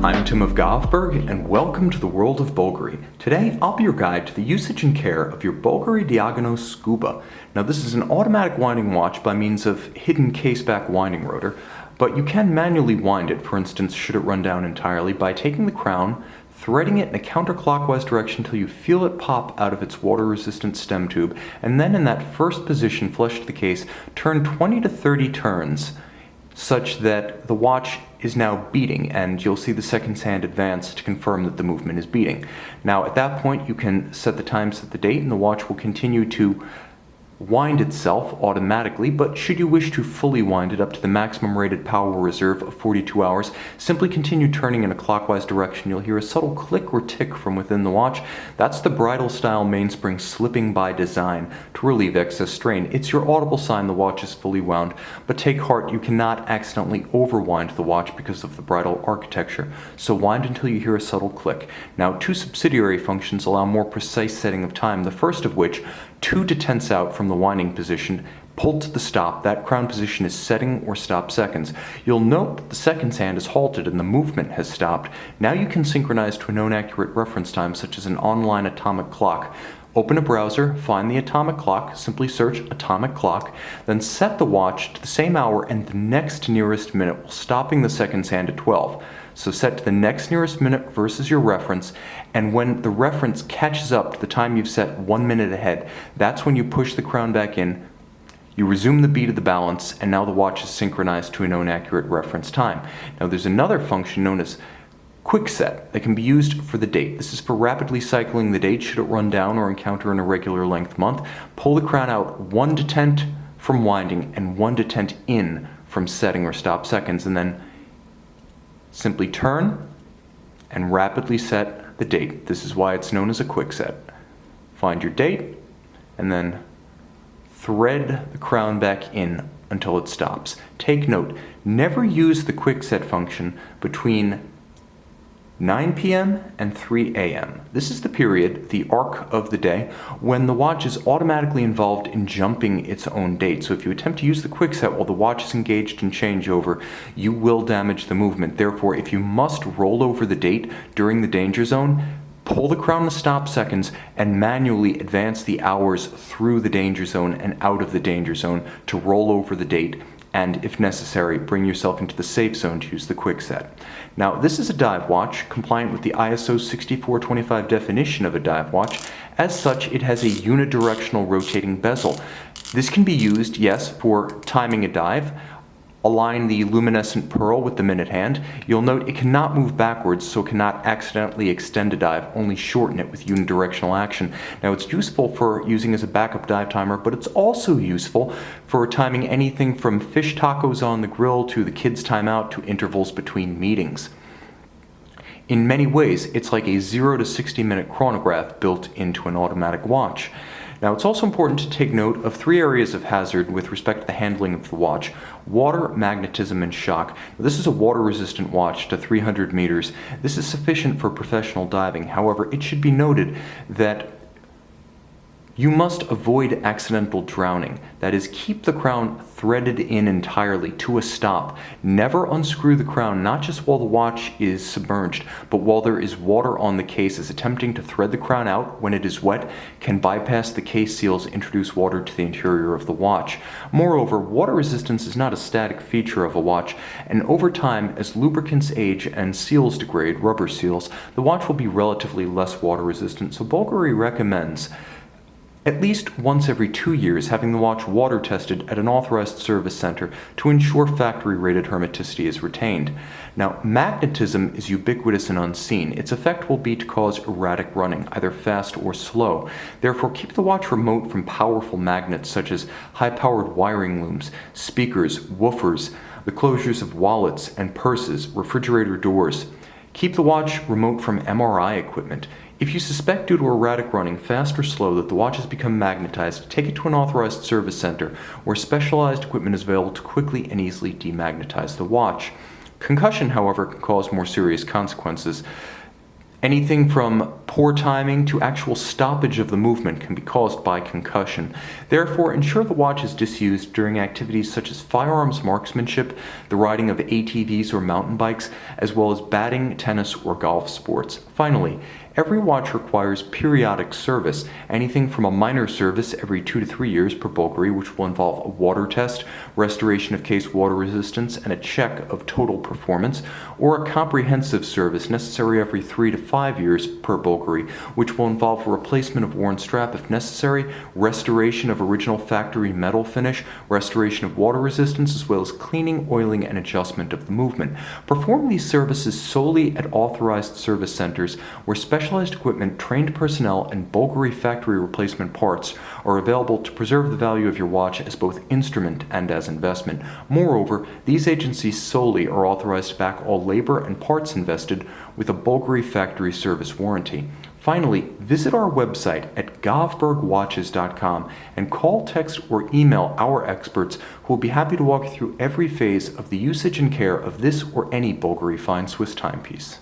I'm Tim of Govberg, and welcome to the world of Bulgari. Today, I'll be your guide to the usage and care of your Bulgari Digono Scuba. Now, this is an automatic winding watch by means of hidden case-back winding rotor, but you can manually wind it, for instance, should it run down entirely, by taking the crown, threading it in a counterclockwise direction until you feel it pop out of its water-resistant stem tube, and then in that first position flush to the case, turn 20 to 30 turns, such that the watch is now beating, and you'll see the seconds hand advance to confirm that the movement is beating. Now, at that point, you can set the time, set the date, and the watch will continue to wind itself automatically, but should you wish to fully wind it up to the maximum rated power reserve of 42 hours, simply continue turning in a clockwise direction. You'll hear a subtle click or tick from within the watch. That's the bridle style mainspring slipping by design to relieve excess strain. It's your audible sign the watch is fully wound, but take heart, you cannot accidentally overwind the watch because of the bridle architecture, so wind until you hear a subtle click. Now, two subsidiary functions allow more precise setting of time, the first of which, 2 to tense out from the winding position, pulled to the stop. That crown position is setting or stop seconds. You'll note that the seconds hand is halted and the movement has stopped. Now you can synchronize to a known accurate reference time, such as an online atomic clock. Open a browser, find the atomic clock, simply search atomic clock, then set the watch to the same hour and the next nearest minute while stopping the seconds hand at 12. So set to the next nearest minute versus your reference, and when the reference catches up to the time you've set 1 minute ahead, that's when you push the crown back in, you resume the beat of the balance, and now the watch is synchronized to a known accurate reference time. Now there's another function known as quick set that can be used for the date. This is for rapidly cycling the date should it run down or encounter an irregular length month. Pull the crown out 1 detent from winding and 1 detent in from setting or stop seconds, and then simply turn and rapidly set the date. This is why it's known as a quick set. Find your date and then thread the crown back in until it stops. Take note, never use the quick set function between 9 p.m. and 3 a.m. This is the period, the arc of the day, when the watch is automatically involved in jumping its own date. So if you attempt to use the quick set while the watch is engaged in changeover, you will damage the movement. Therefore, if you must roll over the date during the danger zone, pull the crown to stop seconds and manually advance the hours through the danger zone and out of the danger zone to roll over the date, and if necessary, bring yourself into the safe zone to use the quick set. Now, this is a dive watch, compliant with the ISO 6425 definition of a dive watch. As such, it has a unidirectional rotating bezel. This can be used, yes, for timing a dive. Align the luminescent pearl with the minute hand. You'll note it cannot move backwards, so it cannot accidentally extend a dive, only shorten it with unidirectional action. Now, it's useful for using as a backup dive timer, but it's also useful for timing anything from fish tacos on the grill to the kids' timeout to intervals between meetings. In many ways, it's like a 0 to 60 minute chronograph built into an automatic watch. Now, it's also important to take note of 3 areas of hazard with respect to the handling of the watch: water, magnetism, and shock. Now, this is a water-resistant watch to 300 meters. This is sufficient for professional diving. However, it should be noted that you must avoid accidental drowning. That is, keep the crown threaded in entirely to a stop. Never unscrew the crown, not just while the watch is submerged, but while there is water on the case, as attempting to thread the crown out when it is wet can bypass the case seals, introduce water to the interior of the watch. Moreover, water resistance is not a static feature of a watch, and over time, as lubricants age and seals degrade, rubber seals, the watch will be relatively less water resistant, so Bulgari recommends at least once every 2 years having the watch water tested at an authorized service center to ensure factory rated hermeticity is retained. Now, magnetism is ubiquitous and unseen. Its effect will be to cause erratic running, either fast or slow. Therefore, keep the watch remote from powerful magnets such as high-powered wiring looms, speakers, woofers, the closures of wallets and purses, refrigerator doors. Keep the watch remote from MRI equipment. If you suspect due to erratic running, fast or slow, that the watch has become magnetized, take it to an authorized service center where specialized equipment is available to quickly and easily demagnetize the watch. Concussion, however, can cause more serious consequences. Anything from poor timing to actual stoppage of the movement can be caused by concussion. Therefore, ensure the watch is disused during activities such as firearms marksmanship, the riding of ATVs or mountain bikes, as well as batting, tennis, or golf sports. Finally, every watch requires periodic service, anything from a minor service every 2 to 3 years per Bulgari, which will involve a water test, restoration of case water resistance, and a check of total performance, or a comprehensive service necessary every 3 to 5 years per Bulgari, which will involve a replacement of worn strap if necessary, restoration of original factory metal finish, restoration of water resistance, as well as cleaning, oiling, and adjustment of the movement. Perform these services solely at authorized service centers where specialized equipment, trained personnel, and Bulgari factory replacement parts are available to preserve the value of your watch as both instrument and as investment. Moreover, these agencies solely are authorized to back all labor and parts invested with a Bulgari factory service warranty. Finally, visit our website at govbergwatches.com and call, text, or email our experts who will be happy to walk you through every phase of the usage and care of this or any Bulgari fine Swiss timepiece.